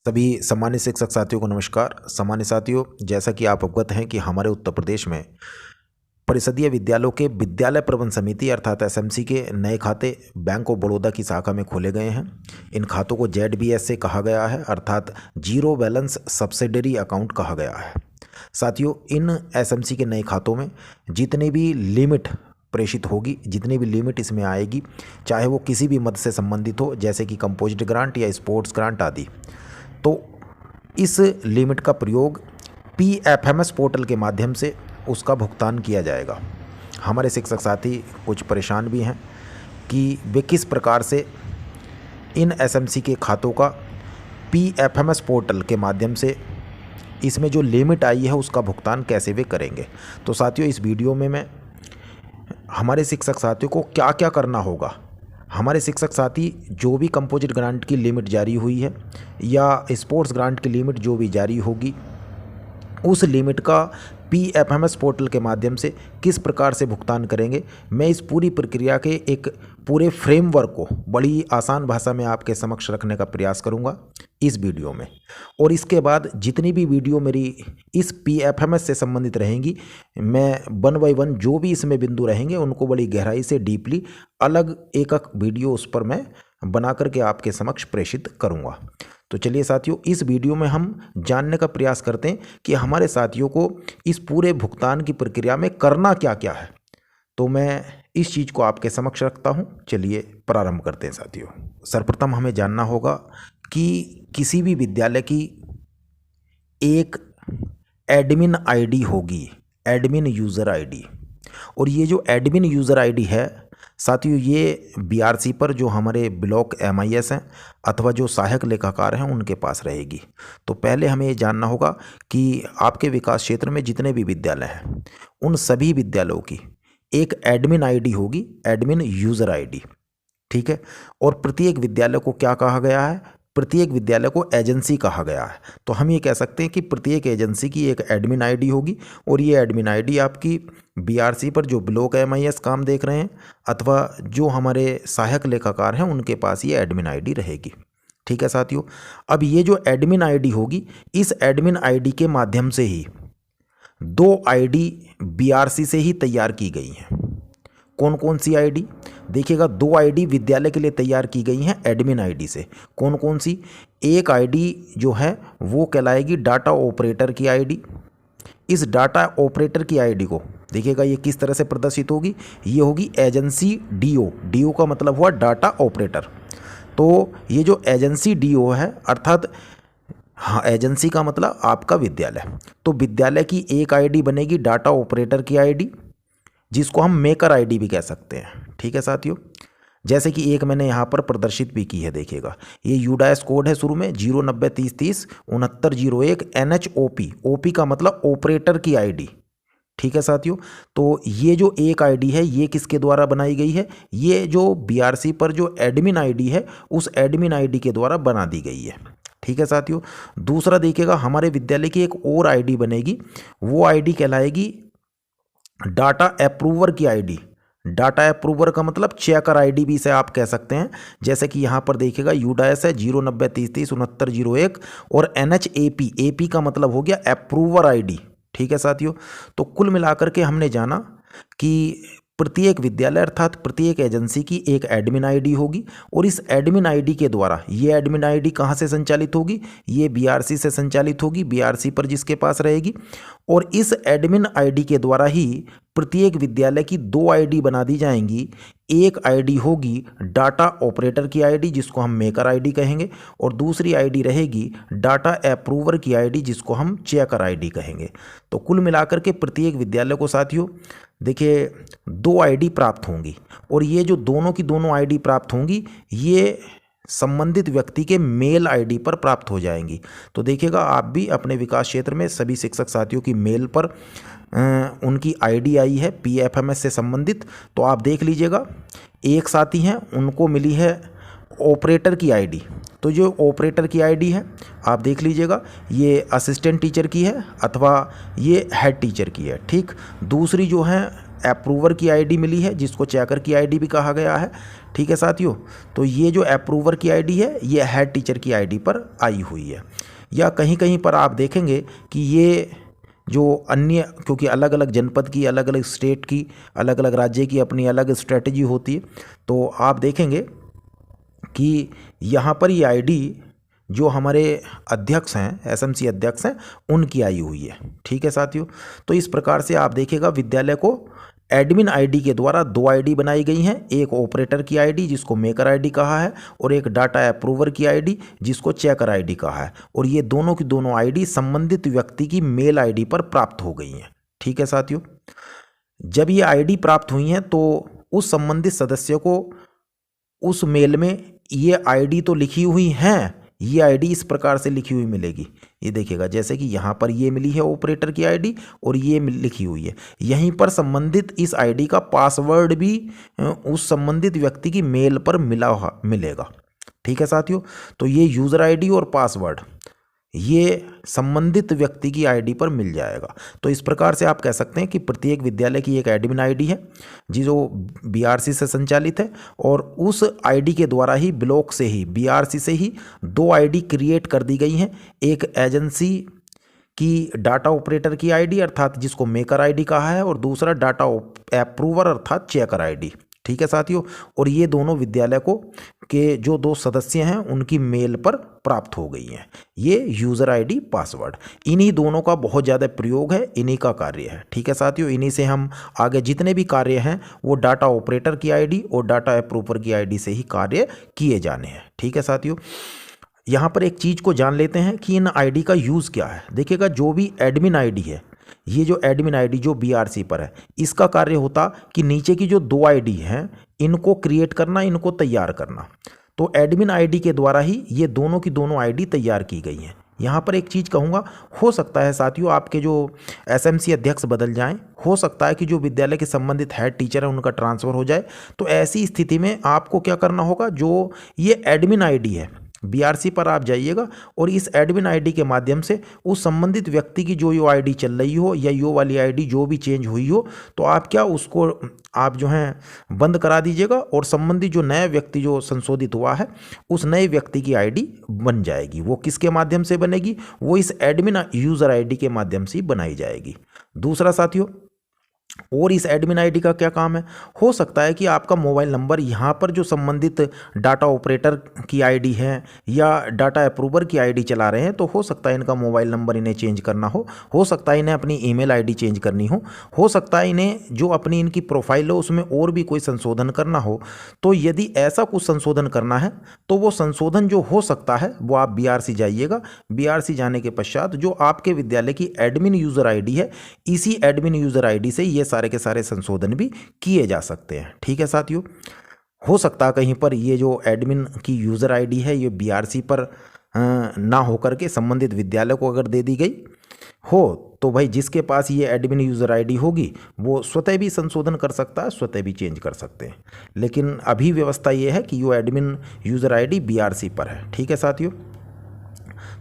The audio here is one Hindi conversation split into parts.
सभी सामान्य शिक्षक साथियों को नमस्कार। सामान्य साथियों, जैसा कि आप अवगत हैं कि हमारे उत्तर प्रदेश में परिषदीय विद्यालयों के विद्यालय प्रबंध समिति अर्थात एसएमसी के नए खाते बैंक ऑफ बड़ौदा की शाखा में खोले गए हैं। इन खातों को जेडबीएस से कहा गया है अर्थात जीरो बैलेंस सब्सिडरी अकाउंट कहा गया है। साथियों, इन एसएमसी के नए खातों में जितनी भी लिमिट प्रेषित होगी, जितनी भी लिमिट इसमें आएगी, चाहे वो किसी भी मद से संबंधित हो जैसे कि कंपोजिट ग्रांट या स्पोर्ट्स ग्रांट आदि, तो इस लिमिट का प्रयोग पीएफएमएस पोर्टल के माध्यम से उसका भुगतान किया जाएगा। हमारे शिक्षक साथी कुछ परेशान भी हैं कि वे किस प्रकार से इन एसएमसी के खातों का पीएफएमएस पोर्टल के माध्यम से इसमें जो लिमिट आई है उसका भुगतान कैसे वे करेंगे। तो साथियों, इस वीडियो में मैं हमारे शिक्षक साथियों को क्या क्या करना होगा, हमारे शिक्षक साथी जो भी कंपोजिट ग्रांट की लिमिट जारी हुई है या स्पोर्ट्स ग्रांट की लिमिट जो भी जारी होगी, उस लिमिट का पीएफएमएस पोर्टल के माध्यम से किस प्रकार से भुगतान करेंगे, मैं इस पूरी प्रक्रिया के एक पूरे फ्रेमवर्क को बड़ी आसान भाषा में आपके समक्ष रखने का प्रयास करूंगा इस वीडियो में। और इसके बाद जितनी भी वीडियो मेरी इस पीएफएमएस से संबंधित रहेंगी, मैं वन बाय वन जो भी इसमें बिंदु रहेंगे उनको बड़ी गहराई से डीपली अलग एक एक वीडियो उस पर मैं बना करके आपके समक्ष प्रेषित करूंगा। तो चलिए साथियों, इस वीडियो में हम जानने का प्रयास करते हैं कि हमारे साथियों को इस पूरे भुगतान की प्रक्रिया में करना क्या क्या है। तो मैं इस चीज़ को आपके समक्ष रखता हूं। चलिए प्रारंभ करते हैं साथियों। सर्वप्रथम हमें जानना होगा कि किसी भी विद्यालय की एक एडमिन आईडी होगी, एडमिन यूज़र आईडी। और ये जो एडमिन यूज़र आईडी है साथियों, ये बीआरसी पर जो हमारे ब्लॉक एमआईएस हैं अथवा जो सहायक लेखाकार हैं उनके पास रहेगी। तो पहले हमें ये जानना होगा कि आपके विकास क्षेत्र में जितने भी विद्यालय हैं उन सभी विद्यालयों की एक एडमिन आईडी होगी, एडमिन यूज़र आईडी। ठीक है। और प्रत्येक विद्यालय को क्या कहा गया है? प्रत्येक विद्यालय को एजेंसी कहा गया है। तो हम ये कह सकते हैं कि प्रत्येक एजेंसी की एक एडमिन आईडी होगी और ये एडमिन आईडी आपकी बीआरसी पर जो ब्लॉक एमआईएस काम देख रहे हैं अथवा जो हमारे सहायक लेखाकार हैं उनके पास ये एडमिन आईडी रहेगी। ठीक है साथियों। अब ये जो एडमिन आईडी होगी, इस एडमिन आईडी के माध्यम से ही दो आईडी बीआरसी से ही तैयार की गई हैं। कौन कौन सी आईडी? देखिएगा, दो आईडी विद्यालय के लिए तैयार की गई हैं एडमिन आईडी से। कौन कौन सी? एक आईडी जो है वो कहलाएगी डाटा ऑपरेटर की आईडी। इस डाटा ऑपरेटर की आईडी को देखिएगा ये किस तरह से प्रदर्शित होगी, ये होगी एजेंसी डीओ। डीओ का मतलब हुआ डाटा ऑपरेटर। तो ये जो एजेंसी डीओ है अर्थात हाँ, एजेंसी का मतलब आपका विद्यालय। तो विद्यालय की एक आईडी बनेगी डाटा ऑपरेटर की आईडी, जिसको हम मेकर आईडी भी कह सकते हैं। ठीक है साथियों। जैसे कि एक मैंने यहाँ पर प्रदर्शित भी की है, देखिएगा ये यूडाइस कोड है शुरू में 09030306901 NHOP। ओपी का मतलब ऑपरेटर की आईडी। ठीक है साथियों। तो ये जो एक आईडी है ये किसके द्वारा बनाई गई है? ये जो बीआरसी पर जो एडमिन आईडी है उस एडमिन आईडी के द्वारा बना दी गई है। ठीक है साथियों। दूसरा देखिएगा, हमारे विद्यालय की एक और आईडी बनेगी, वो आईडी कहलाएगी डाटा अप्रूवर की आईडी। डाटा अप्रूवर का मतलब चेकर आईडी भी इसे आप कह सकते हैं। जैसे कि यहाँ पर देखिएगा यूडाइस है 09030306901 और NHAP, AP का मतलब हो गया अप्रूवर आईडी। ठीक है साथियों। तो कुल मिलाकर के हमने जाना कि प्रत्येक विद्यालय अर्थात प्रत्येक एजेंसी की एक एडमिन आईडी होगी और इस एडमिन आईडी के द्वारा, ये एडमिन आईडी कहाँ से संचालित होगी? ये बीआरसी से संचालित होगी, बीआरसी पर जिसके पास रहेगी। और इस एडमिन आईडी के द्वारा ही प्रत्येक विद्यालय की दो आईडी बना दी जाएंगी। एक आईडी होगी डाटा ऑपरेटर की आईडी, जिसको हम मेकर आईडी कहेंगे, और दूसरी आईडी रहेगी डाटा अप्रूवर की आईडी, जिसको हम चेकर आईडी कहेंगे। तो कुल मिलाकर के प्रत्येक विद्यालय को साथियों देखिए दो आईडी प्राप्त होंगी और ये जो दोनों की दोनों आईडी प्राप्त होंगी ये संबंधित व्यक्ति के मेल आईडी पर प्राप्त हो जाएंगी। तो देखिएगा, आप भी अपने विकास क्षेत्र में सभी शिक्षक साथियों की मेल पर उनकी आईडी आई है पीएफएमएस से संबंधित। तो आप देख लीजिएगा, एक साथी हैं उनको मिली है ऑपरेटर की आईडी। तो जो ऑपरेटर की आईडी है आप देख लीजिएगा, ये असिस्टेंट टीचर की है अथवा ये हेड टीचर की है। ठीक। दूसरी जो है अप्रूवर की आईडी मिली है, जिसको चेकर की आईडी भी कहा गया है। ठीक है साथियों, तो ये जो अप्रूवर की आईडी है ये हेड टीचर की आईडी पर आई हुई है। या कहीं कहीं पर आप देखेंगे कि ये जो अन्य, क्योंकि अलग अलग जनपद की, अलग अलग स्टेट की, अलग अलग राज्य की अपनी अलग स्ट्रेटजी होती है, तो आप देखेंगे कि यहाँ पर ये आईडी जो हमारे अध्यक्ष हैं, एसएमसी अध्यक्ष हैं, उनकी आई हुई है। ठीक है साथियों, तो इस प्रकार से आप देखिएगा विद्यालय को एडमिन आईडी के द्वारा दो आईडी बनाई गई हैं, एक ऑपरेटर की आईडी जिसको मेकर आईडी कहा है, और एक डाटा अप्रूवर की आईडी जिसको चेकर आईडी कहा है। और ये दोनों की दोनों आईडी संबंधित व्यक्ति की मेल आईडी पर प्राप्त हो गई हैं। ठीक है साथियों, जब ये आईडी प्राप्त हुई हैं तो उस संबंधित सदस्य को उस मेल में ये आईडी तो लिखी हुई हैं, ये आईडी इस प्रकार से लिखी हुई मिलेगी। ये देखिएगा, जैसे कि यहाँ पर ये मिली है ऑपरेटर की आईडी और ये लिखी हुई है। यहीं पर संबंधित इस आईडी का पासवर्ड भी उस संबंधित व्यक्ति की मेल पर मिलेगा। ठीक है साथियों, तो ये यूज़र आईडी और पासवर्ड ये संबंधित व्यक्ति की आईडी पर मिल जाएगा। तो इस प्रकार से आप कह सकते हैं कि प्रत्येक विद्यालय की एक एडमिन आईडी है जो बीआरसी से संचालित है, और उस आईडी के द्वारा ही ब्लॉक से ही, बीआरसी से ही दो आईडी क्रिएट कर दी गई हैं। एक एजेंसी की डाटा ऑपरेटर की आईडी अर्थात जिसको मेकर आईडी कहा है, और दूसरा डाटा अप्रूवर अर्थात चेकर आईडी। ठीक है साथियों, और ये दोनों विद्यालय को के जो दो सदस्य हैं उनकी मेल पर प्राप्त हो गई हैं ये यूज़र आईडी, पासवर्ड। इन्हीं दोनों का बहुत ज़्यादा प्रयोग है, इन्हीं का कार्य है। ठीक है साथियों, इन्हीं से हम आगे जितने भी कार्य हैं वो डाटा ऑपरेटर की आईडी और डाटा अप्रूवर की आईडी से ही कार्य किए जाने हैं। ठीक है साथियों, यहाँ पर एक चीज़ को जान लेते हैं कि इन आईडी का यूज़ क्या है। देखिएगा, जो भी एडमिन आईडी है, ये जो एडमिन आईडी जो बीआरसी पर है, इसका कार्य होता कि नीचे की जो दो आईडी हैं इनको क्रिएट करना, इनको तैयार करना। तो एडमिन आईडी के द्वारा ही ये दोनों की दोनों आईडी तैयार की गई हैं। यहाँ पर एक चीज़ कहूँगा, हो सकता है साथियों आपके जो एसएमसी अध्यक्ष बदल जाएं, हो सकता है कि जो विद्यालय के संबंधित हेड टीचर है उनका ट्रांसफ़र हो जाए। तो ऐसी स्थिति में आपको क्या करना होगा, जो ये एडमिन आईडी है बीआरसी पर आप जाइएगा और इस एडमिन आईडी के माध्यम से उस संबंधित व्यक्ति की जो आईडी चल रही हो या यो वाली आईडी जो भी चेंज हुई हो, तो आप क्या उसको आप जो है बंद करा दीजिएगा, और संबंधित जो नया व्यक्ति जो संशोधित हुआ है उस नए व्यक्ति की आईडी बन जाएगी। वो किसके माध्यम से बनेगी, वो इस एडमिन यूज़र आईडी के माध्यम से बनाई जाएगी। दूसरा साथियों, और इस एडमिन आईडी का क्या काम है, हो सकता है कि आपका मोबाइल नंबर यहाँ पर जो संबंधित डाटा ऑपरेटर की आईडी है या डाटा अप्रूवर की आईडी चला रहे हैं, तो हो सकता है इनका मोबाइल नंबर इन्हें चेंज करना हो सकता है इन्हें अपनी ईमेल आईडी चेंज करनी हो सकता है इन्हें जो अपनी इनकी प्रोफाइल हो उसमें और भी कोई संशोधन करना हो। तो यदि ऐसा कुछ संशोधन करना है तो वो संशोधन जो हो सकता है वो आप बीआरसी जाइएगा। बीआरसी जाने के पश्चात जो आपके विद्यालय की एडमिन यूज़र आईडी है, इसी एडमिन यूज़र आईडी से ये सारे के सारे संशोधन भी किए जा सकते हैं। ठीक है साथियों, हो सकता है कहीं पर ये जो एडमिन की यूज़र आईडी है ये बीआरसी पर ना होकर के संबंधित विद्यालय को अगर दे दी गई हो, तो भाई जिसके पास ये एडमिन यूज़र आईडी होगी वो स्वतः भी संशोधन कर सकता है, स्वतः भी चेंज कर सकते हैं। लेकिन अभी व्यवस्था ये है कि ये एडमिन यूज़र आईडी बीआरसी पर है। ठीक है साथियों,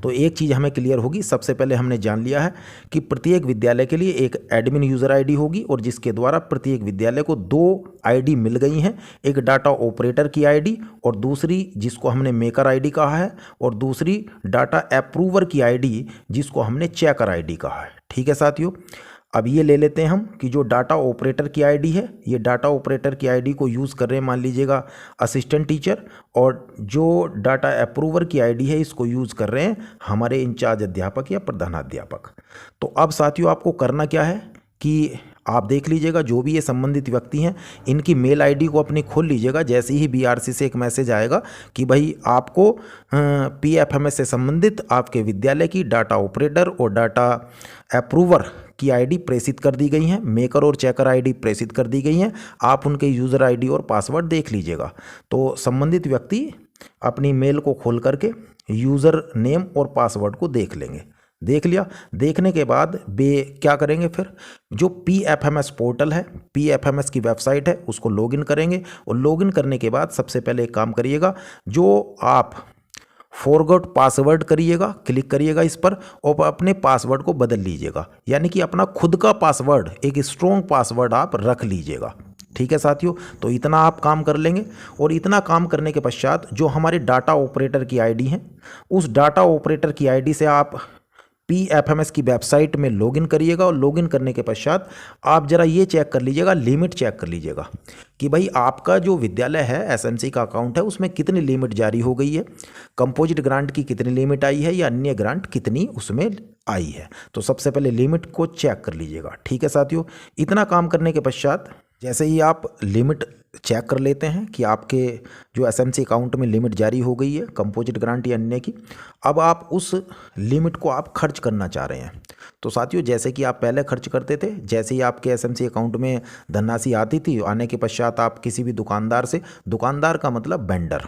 तो एक चीज़ हमें क्लियर होगी, सबसे पहले हमने जान लिया है कि प्रत्येक विद्यालय के लिए एक एडमिन यूज़र आईडी होगी और जिसके द्वारा प्रत्येक विद्यालय को दो आईडी मिल गई हैं, एक डाटा ऑपरेटर की आईडी और दूसरी जिसको हमने मेकर आईडी कहा है, और दूसरी डाटा अप्रूवर की आईडी जिसको हमने चेकर आईडी कहा है। ठीक है साथियों, अब ये ले लेते हैं हम कि जो डाटा ऑपरेटर की आईडी है, ये डाटा ऑपरेटर की आईडी को यूज़ कर रहे हैं मान लीजिएगा असिस्टेंट टीचर, और जो डाटा अप्रूवर की आईडी है इसको यूज़ कर रहे हैं हमारे इंचार्ज अध्यापक या प्रधानाध्यापक। तो अब साथियों आपको करना क्या है कि आप देख लीजिएगा जो भी ये संबंधित व्यक्ति हैं इनकी मेल आईडी को अपनी खोल लीजिएगा। जैसे ही बीआरसी से एक मैसेज आएगा कि भाई आपको पीएफएमएस से संबंधित आपके विद्यालय की डाटा ऑपरेटर और डाटा अप्रूवर की आईडी प्रेषित कर दी गई हैं, मेकर और चेकर आईडी प्रेषित कर दी गई हैं, आप उनके यूज़र आईडी और पासवर्ड देख लीजिएगा। तो संबंधित व्यक्ति अपनी मेल को खोल करके यूज़र नेम और पासवर्ड को देख लेंगे। देख लिया, देखने के बाद वे क्या करेंगे, फिर जो पीएफएमएस पोर्टल है, पीएफएमएस की वेबसाइट है, उसको लॉगिन करेंगे। और लॉगिन करने के बाद सबसे पहले एक काम करिएगा, जो आप फॉरगॉट पासवर्ड करिएगा, क्लिक करिएगा इस पर और अपने पासवर्ड को बदल लीजिएगा, यानी कि अपना खुद का पासवर्ड, एक स्ट्रॉन्ग पासवर्ड आप रख लीजिएगा। ठीक है साथियों, तो इतना आप काम कर लेंगे और इतना काम करने के पश्चात जो हमारे डाटा ऑपरेटर की आईडी है, उस डाटा ऑपरेटर की आईडी से आप PFMS की वेबसाइट में लॉगिन करिएगा और लॉगिन करने के पश्चात आप ज़रा ये चेक कर लीजिएगा, लिमिट चेक कर लीजिएगा कि भाई आपका जो विद्यालय है, SMC का अकाउंट है, उसमें कितनी लिमिट जारी हो गई है, कंपोजिट ग्रांट की कितनी लिमिट आई है या अन्य ग्रांट कितनी उसमें आई है। तो सबसे पहले लिमिट को चेक कर लीजिएगा। ठीक है साथियों, इतना काम करने के पश्चात जैसे ही आप लिमिट चेक कर लेते हैं कि आपके जो SMC अकाउंट में लिमिट जारी हो गई है कंपोजिट ग्रांट या अन्य की, अब आप उस लिमिट को आप खर्च करना चाह रहे हैं। तो साथियों, जैसे कि आप पहले खर्च करते थे, जैसे ही आपके SMC अकाउंट में धनराशि आती थी, आने के पश्चात आप किसी भी दुकानदार से, दुकानदार का मतलब वेंडर,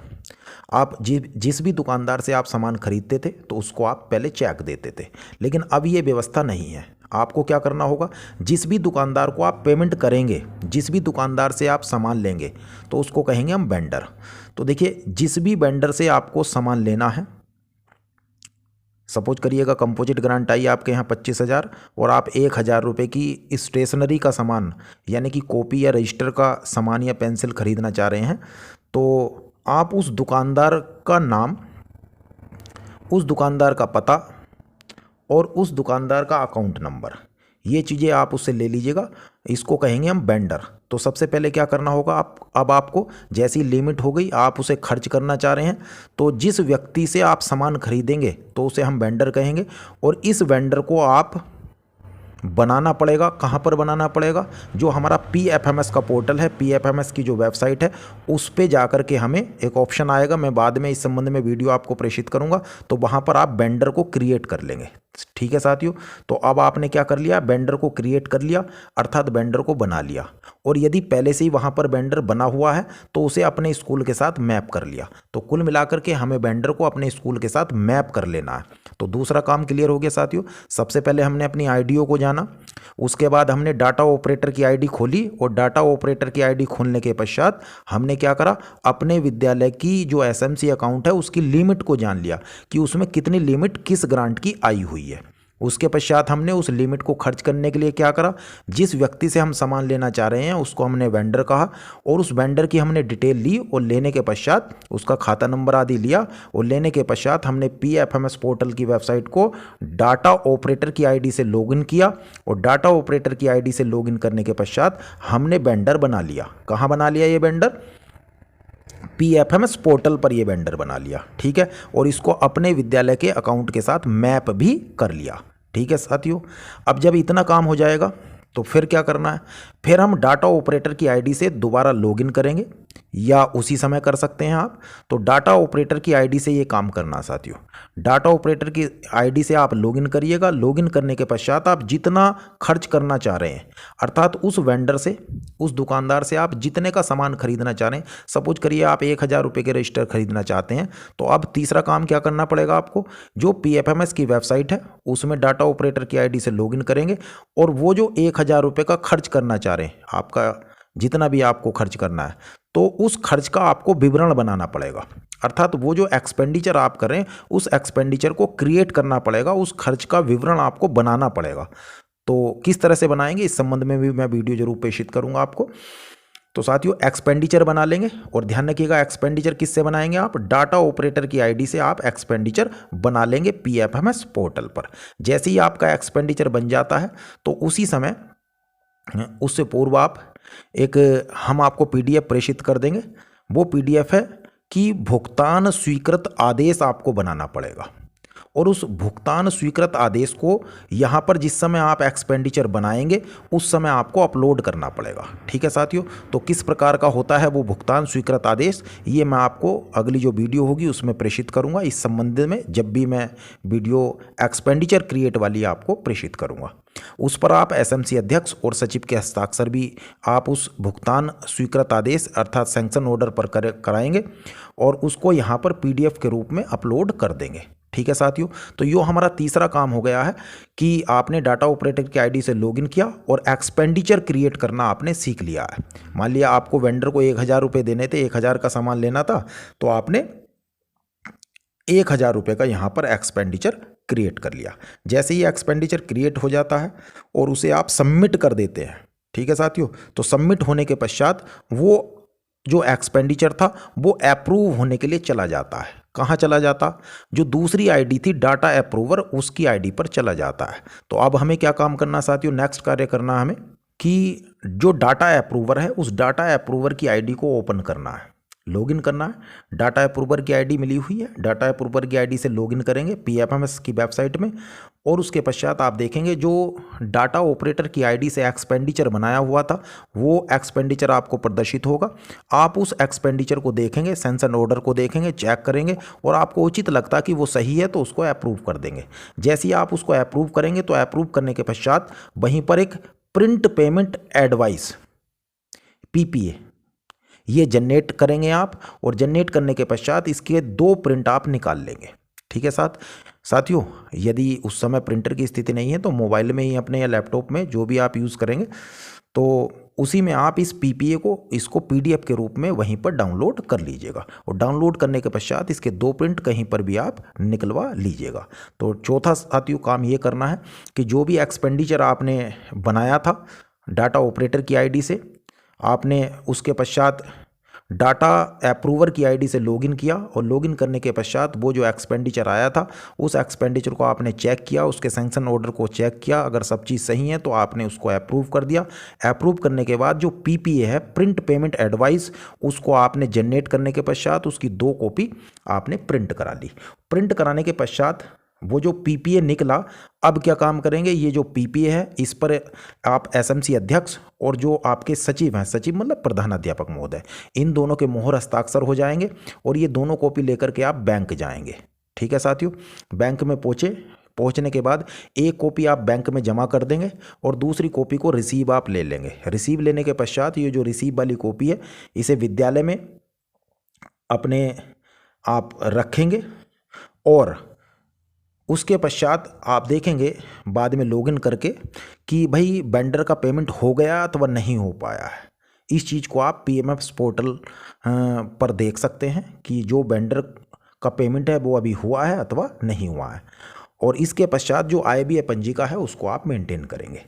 आप जिस भी दुकानदार से आप सामान खरीदते थे तो उसको आप पहले चेक देते थे। लेकिन अब ये व्यवस्था नहीं है। आपको क्या करना होगा, जिस भी दुकानदार को आप पेमेंट करेंगे, जिस भी दुकानदार से आप सामान लेंगे, तो उसको कहेंगे हम वेंडर। तो देखिए, जिस भी वेंडर से आपको सामान लेना है, सपोज करिएगा कंपोजिट ग्रांट आई आपके यहाँ 25,000 और आप 1,000 रुपये की स्टेशनरी का सामान यानी कि कॉपी या रजिस्टर का सामान या पेंसिल खरीदना चाह रहे हैं, तो आप उस दुकानदार का नाम, उस दुकानदार का पता और उस दुकानदार का अकाउंट नंबर, ये चीज़ें आप उससे ले लीजिएगा। इसको कहेंगे हम वेंडर। तो सबसे पहले क्या करना होगा, अब आपको जैसी लिमिट हो गई, आप उसे खर्च करना चाह रहे हैं, तो जिस व्यक्ति से आप सामान खरीदेंगे तो उसे हम वेंडर कहेंगे और इस वेंडर को आप बनाना पड़ेगा। कहाँ पर बनाना पड़ेगा, जो हमारा PFMS का पोर्टल है, PFMS की जो वेबसाइट है, उस पे जाकर के हमें एक ऑप्शन आएगा, मैं बाद में इस संबंध में वीडियो आपको प्रेषित करूंगा, तो वहाँ पर आप वेंडर को क्रिएट कर लेंगे। ठीक है साथियों, तो अब आपने क्या कर लिया, वेंडर को क्रिएट कर लिया, अर्थात वेंडर को बना लिया। और यदि पहले से ही वहाँ पर वेंडर बना हुआ है तो उसे अपने स्कूल के साथ मैप कर लिया। तो कुल मिलाकर के हमें वेंडर को अपने स्कूल के साथ मैप कर लेना है। तो दूसरा काम क्लियर हो गया साथियों। सबसे पहले हमने अपनी आईडीओ को जाना, उसके बाद हमने डाटा ऑपरेटर की आईडी खोली और डाटा ऑपरेटर की आईडी खोलने के पश्चात हमने क्या करा, अपने विद्यालय की जो SMC अकाउंट है उसकी लिमिट को जान लिया कि उसमें कितनी लिमिट किस ग्रांट की आई हुई है। उसके पश्चात हमने उस लिमिट को खर्च करने के लिए क्या करा, जिस व्यक्ति से हम सामान लेना चाह रहे हैं उसको हमने वेंडर कहा और उस वेंडर की हमने डिटेल ली और लेने के पश्चात उसका खाता नंबर आदि लिया और लेने के पश्चात हमने PFMS पोर्टल की वेबसाइट को डाटा ऑपरेटर की आईडी से लॉगिन किया और डाटा ऑपरेटर की आईडी से लॉगिन करने के पश्चात हमने वेंडर बना लिया। कहाँ बना लिया ये वेंडर, PFMS पोर्टल पर ये वेंडर बना लिया। ठीक है, और इसको अपने विद्यालय के अकाउंट के साथ मैप भी कर लिया। ठीक है साथियों, अब जब इतना काम हो जाएगा तो फिर क्या करना है, फिर हम डाटा ऑपरेटर की आईडी से दोबारा लॉगिन करेंगे या उसी समय कर सकते हैं आप। तो डाटा ऑपरेटर की आईडी से ये काम करना साथियों। डाटा ऑपरेटर की आईडी से आप लॉगिन करिएगा। लॉगिन करने के पश्चात आप जितना खर्च करना चाह रहे हैं, अर्थात उस वेंडर से, उस दुकानदार से आप जितने का सामान खरीदना चाह रहे हैं, सपोज करिए आप 1,000 रुपये के रजिस्टर खरीदना चाहते हैं, तो अब तीसरा काम क्या करना पड़ेगा आपको, जो PFMS की वेबसाइट है उसमें डाटा ऑपरेटर की आईडी से लॉगिन करेंगे और वो जो 1,000 रुपये का खर्च करना चाह रहे हैं, आपका जितना भी आपको खर्च करना है, तो उस खर्च का आपको विवरण बनाना पड़ेगा। अर्थात वो जो एक्सपेंडिचर आप कर रहे हैं उस एक्सपेंडिचर को क्रिएट करना पड़ेगा, उस खर्च का विवरण आपको बनाना पड़ेगा। तो किस तरह से बनाएंगे इस संबंध में भी मैं वीडियो जरूर प्रेषित करूंगा आपको। तो साथियों, एक्सपेंडिचर बना लेंगे और ध्यान रखिएगा एक्सपेंडिचर किससे बनाएंगे, आप डाटा ऑपरेटर की आईडी से आप एक्सपेंडिचर बना लेंगे PFMS पोर्टल पर। जैसे ही आपका एक्सपेंडिचर बन जाता है तो उसी समय, उससे पूर्व आप हम आपको PDF प्रेषित कर देंगे। वो PDF है कि भुगतान स्वीकृत आदेश आपको बनाना पड़ेगा और उस भुगतान स्वीकृत आदेश को यहाँ पर जिस समय आप एक्सपेंडिचर बनाएंगे उस समय आपको अपलोड करना पड़ेगा। ठीक है साथियों, तो किस प्रकार का होता है वो भुगतान स्वीकृत आदेश, ये मैं आपको अगली जो वीडियो होगी उसमें प्रेषित करूँगा। इस संबंध में जब भी मैं वीडियो एक्सपेंडिचर क्रिएट वाली आपको प्रेषित करूँगा, उस पर आप SMC अध्यक्ष और सचिव के हस्ताक्षर भी आप उस भुगतान स्वीकृत आदेश अर्थात सैंक्शन ऑर्डर पर कराएंगे और उसको यहाँ पर PDF के रूप में अपलोड कर देंगे। ठीक है साथियों, तो यो हमारा तीसरा काम हो गया है कि आपने डाटा ऑपरेटर की आईडी से लॉगिन किया और एक्सपेंडिचर क्रिएट करना आपने सीख लिया है। मान लिया आपको वेंडर को 1,000 रुपये देने थे, 1,000 का सामान लेना था, तो आपने ₹1000 का यहाँ पर एक्सपेंडिचर क्रिएट कर लिया। जैसे ही एक्सपेंडिचर क्रिएट हो जाता है और उसे आप सबमिट कर देते हैं, ठीक है साथियों, तो सबमिट होने के पश्चात वो जो एक्सपेंडिचर था वो अप्रूव होने के लिए चला जाता है। कहाँ चला जाता? जो दूसरी आईडी थी डाटा अप्रूवर, उसकी आईडी पर चला जाता है। तो अब हमें क्या काम करना साथियों, नेक्स्ट कार्य करना हमें कि जो डाटा अप्रूवर है उस डाटा अप्रूवर की आईडी को ओपन करना है, लॉगिन करना है। डाटा अप्रूवर की आईडी मिली हुई है, डाटा अप्रूवर की आईडी से लॉगिन करेंगे पीएफएमएस की वेबसाइट में, और उसके पश्चात आप देखेंगे जो डाटा ऑपरेटर की आईडी से एक्सपेंडिचर बनाया हुआ था वो एक्सपेंडिचर आपको प्रदर्शित होगा। आप उस एक्सपेंडिचर को देखेंगे, सैंक्शन ऑर्डर को देखेंगे, चेक करेंगे, और आपको उचित लगता कि वो सही है तो उसको अप्रूव कर देंगे। जैसे ही आप उसको अप्रूव करेंगे तो अप्रूव करने के पश्चात वहीं पर एक प्रिंट पेमेंट एडवाइस पीपीए ये जनरेट करेंगे आप, और जनरेट करने के पश्चात इसके 2 प्रिंट आप निकाल लेंगे। ठीक है साथियों, यदि उस समय प्रिंटर की स्थिति नहीं है तो मोबाइल में ही अपने या लैपटॉप में जो भी आप यूज़ करेंगे तो उसी में आप इस पीपीए को इसको पीडीएफ के रूप में वहीं पर डाउनलोड कर लीजिएगा, और डाउनलोड करने के पश्चात इसके 2 प्रिंट कहीं पर भी आप निकलवा लीजिएगा। तो चौथा साथियों काम ये करना है कि जो भी एक्सपेंडिचर आपने बनाया था डाटा ऑपरेटर की आईडी से, आपने उसके पश्चात डाटा अप्रूवर की आईडी से लॉगिन किया, और लॉगिन करने के पश्चात वो जो एक्सपेंडिचर आया था उस एक्सपेंडिचर को आपने चेक किया, उसके सैंक्शन ऑर्डर को चेक किया, अगर सब चीज़ सही है तो आपने उसको अप्रूव कर दिया। अप्रूव करने के बाद जो पीपीए है प्रिंट पेमेंट एडवाइस, उसको आपने जनरेट करने के पश्चात उसकी 2 कॉपी आपने प्रिंट करा ली। प्रिंट कराने के पश्चात वो जो पीपीए निकला, अब क्या काम करेंगे, ये जो पीपीए है इस पर आप एसएमसी अध्यक्ष और जो आपके सचिव हैं, सचिव मतलब प्रधानाध्यापक महोदय, इन दोनों के मोहर हस्ताक्षर हो जाएंगे, और ये दोनों कॉपी लेकर के आप बैंक जाएंगे। ठीक है साथियों, बैंक में पहुंचने के बाद एक कॉपी आप बैंक में जमा कर देंगे और दूसरी कॉपी को रिसीव आप ले लेंगे। रिसीव लेने के पश्चात ये जो रिसीव वाली कॉपी है इसे विद्यालय में अपने आप रखेंगे, और उसके पश्चात आप देखेंगे बाद में लॉगिन करके कि भाई वेंडर का पेमेंट हो गया अथवा नहीं हो पाया है। इस चीज़ को आप पीएमएफ पोर्टल पर देख सकते हैं कि जो वेंडर का पेमेंट है वो अभी हुआ है अथवा नहीं हुआ है, और इसके पश्चात जो आयबीए पंजिका है उसको आप मेंटेन करेंगे।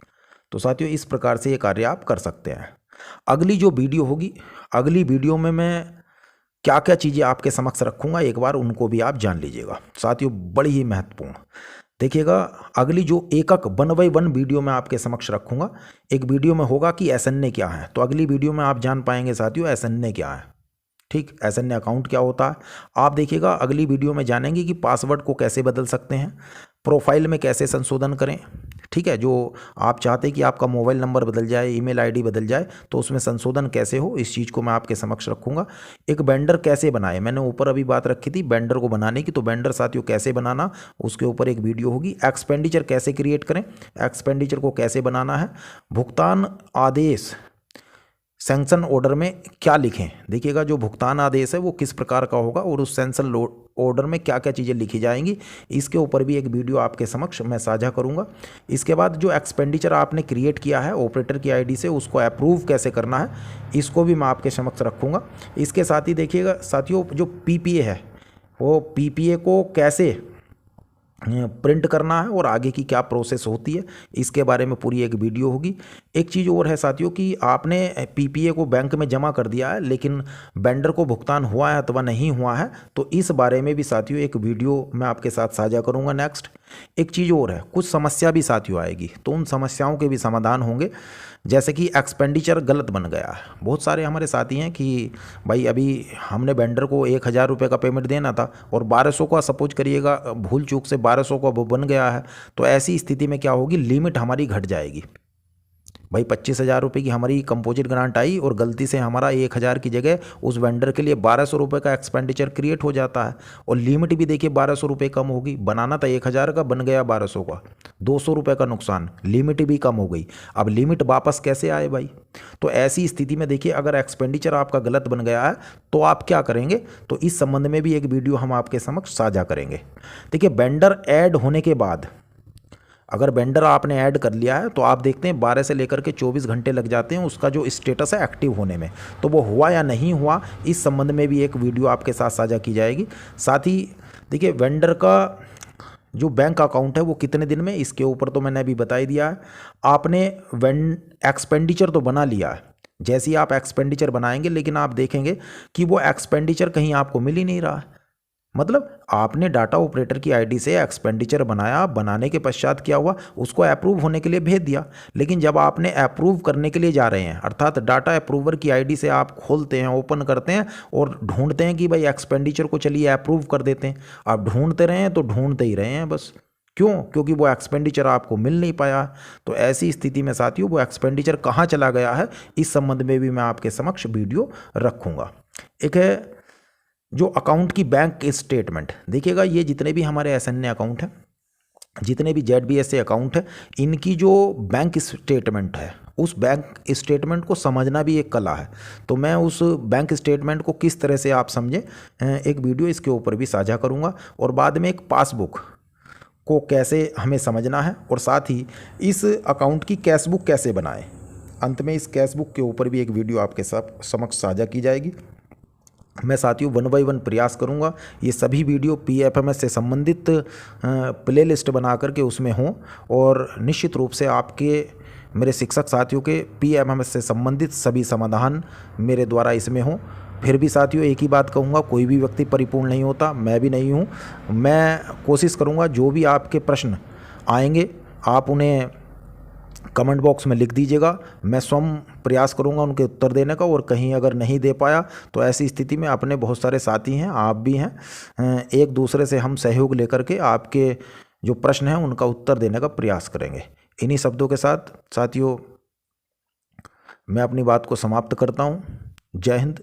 तो साथियों इस प्रकार से ये कार्य आप कर सकते हैं। अगली जो वीडियो होगी, अगली वीडियो में मैं क्या क्या चीज़ें आपके समक्ष रखूंगा, एक बार उनको भी आप जान लीजिएगा साथियों, बड़ी ही महत्वपूर्ण। देखिएगा अगली जो एकक 1 बाय 1 वीडियो में आपके समक्ष रखूंगा। एक वीडियो में होगा कि एसएनए क्या है, तो अगली वीडियो में आप जान पाएंगे साथियों एसएनए क्या है। ठीक, एसएनए अकाउंट क्या होता है आप देखिएगा अगली वीडियो में जानेंगे कि पासवर्ड को कैसे बदल सकते हैं, प्रोफाइल में कैसे संशोधन करें। ठीक है, जो आप चाहते हैं कि आपका मोबाइल नंबर बदल जाए, ईमेल आईडी बदल जाए, तो उसमें संशोधन कैसे हो, इस चीज़ को मैं आपके समक्ष रखूंगा। एक वेंडर कैसे बनाए, मैंने ऊपर अभी बात रखी थी वेंडर को बनाने की, तो वेंडर साथियों कैसे बनाना उसके ऊपर एक वीडियो होगी। एक्सपेंडिचर कैसे क्रिएट करें, एक्सपेंडिचर को कैसे बनाना है, भुगतान आदेश सैंक्शन ऑर्डर में क्या लिखें। देखिएगा जो भुगतान आदेश है वो किस प्रकार का होगा और उस सैंक्शन ऑर्डर में क्या क्या चीज़ें लिखी जाएंगी, इसके ऊपर भी एक वीडियो आपके समक्ष मैं साझा करूंगा। इसके बाद जो एक्सपेंडिचर आपने क्रिएट किया है ऑपरेटर की आईडी से, उसको अप्रूव कैसे करना है, इसको भी मैं आपके समक्ष रखूँगा। इसके साथ ही देखिएगा साथियों जो पीपीए है वो पीपीए को कैसे प्रिंट करना है और आगे की क्या प्रोसेस होती है, इसके बारे में पूरी एक वीडियो होगी। एक चीज़ और है साथियों कि आपने पीपीए को बैंक में जमा कर दिया है लेकिन वेंडर को भुगतान हुआ है अथवा नहीं हुआ है, तो इस बारे में भी साथियों एक वीडियो मैं आपके साथ साझा करूंगा नेक्स्ट। एक चीज़ और है, कुछ समस्या भी साथियों आएगी, तो उन समस्याओं के भी समाधान होंगे। जैसे कि एक्सपेंडिचर गलत बन गया है, बहुत सारे हमारे साथी हैं कि भाई अभी हमने वेंडर को 1000 रुपये का पेमेंट देना था और 1200 का सपोज करिएगा भूल चूक से 1200 का वो बन गया है, तो ऐसी स्थिति में क्या होगी, लिमिट हमारी घट जाएगी। भाई 25,000 रुपये की हमारी कंपोजिट ग्रांट आई और गलती से हमारा 1000 की जगह उस वेंडर के लिए 1200 रुपये का एक्सपेंडिचर क्रिएट हो जाता है, और लिमिट भी देखिए 1200 रुपये कम होगी। बनाना था 1000 का, बन गया 1200 का, 200 रुपये का नुकसान, लिमिट भी कम हो गई। अब लिमिट वापस कैसे आए भाई, तो ऐसी स्थिति में देखिए अगर एक्सपेंडिचर आपका गलत बन गया है तो आप क्या करेंगे, तो इस संबंध में भी एक वीडियो हम आपके समक्ष साझा करेंगे। देखिए वेंडर ऐड होने के बाद अगर वेंडर आपने ऐड कर लिया है तो आप देखते हैं 12 से लेकर के 24 घंटे लग जाते हैं उसका जो स्टेटस है एक्टिव होने में, तो वो हुआ या नहीं हुआ इस संबंध में भी एक वीडियो आपके साथ साझा की जाएगी। साथ ही देखिए वेंडर का जो बैंक अकाउंट है वो कितने दिन में, इसके ऊपर तो मैंने अभी बता ही दिया है। आपने एक्सपेंडिचर तो बना लिया है, जैसे ही आप एक्सपेंडिचर बनाएंगे लेकिन आप देखेंगे कि वो एक्सपेंडिचर कहीं आपको मिल ही नहीं रहा है। मतलब आपने डाटा ऑपरेटर की आईडी से एक्सपेंडिचर बनाया, बनाने के पश्चात क्या हुआ, उसको अप्रूव होने के लिए भेज दिया। लेकिन जब आपने अप्रूव करने के लिए जा रहे हैं, अर्थात डाटा अप्रूवर की आईडी से आप खोलते हैं, ओपन करते हैं और ढूंढते हैं कि भाई एक्सपेंडिचर को चलिए अप्रूव कर देते हैं, आप ढूंढते रहे हैं तो ढूंढते ही रहे हैं बस। क्यों? क्योंकि वो एक्सपेंडिचर आपको मिल नहीं पाया। तो ऐसी स्थिति में साथियों वो एक्सपेंडिचर कहाँ चला गया है, इस संबंध में भी मैं आपके समक्ष वीडियो रखूँगा। एक है जो अकाउंट की बैंक स्टेटमेंट। देखिएगा ये जितने भी हमारे एसएनए अकाउंट हैं, जितने भी जेडबीएसए अकाउंट है, इनकी जो बैंक स्टेटमेंट है, उस बैंक स्टेटमेंट को समझना भी एक कला है। तो मैं उस बैंक स्टेटमेंट को किस तरह से आप समझें, एक वीडियो इसके ऊपर भी साझा करूंगा। और बाद में एक पासबुक को कैसे हमें समझना है, और साथ ही इस अकाउंट की कैशबुक कैसे बनाएं। अंत में इस कैशबुक के ऊपर भी एक वीडियो आपके साथ समक्ष साझा की जाएगी। मैं साथियों 1 बाय 1 प्रयास करूंगा ये सभी वीडियो PFMS से संबंधित प्लेलिस्ट बना करके उसमें हों, और निश्चित रूप से आपके मेरे शिक्षक साथियों के PFMS से संबंधित सभी समाधान मेरे द्वारा इसमें हों। फिर भी साथियों एक ही बात कहूँगा, कोई भी व्यक्ति परिपूर्ण नहीं होता, मैं भी नहीं हूँ। मैं कोशिश करूँगा जो भी आपके प्रश्न आएंगे आप उन्हें कमेंट बॉक्स में लिख दीजिएगा, मैं स्वयं प्रयास करूंगा उनके उत्तर देने का। और कहीं अगर नहीं दे पाया तो ऐसी स्थिति में अपने बहुत सारे साथी हैं, आप भी हैं, एक दूसरे से हम सहयोग लेकर के आपके जो प्रश्न हैं उनका उत्तर देने का प्रयास करेंगे। इन्हीं शब्दों के साथ साथियों मैं अपनी बात को समाप्त करता हूं। जय हिंद,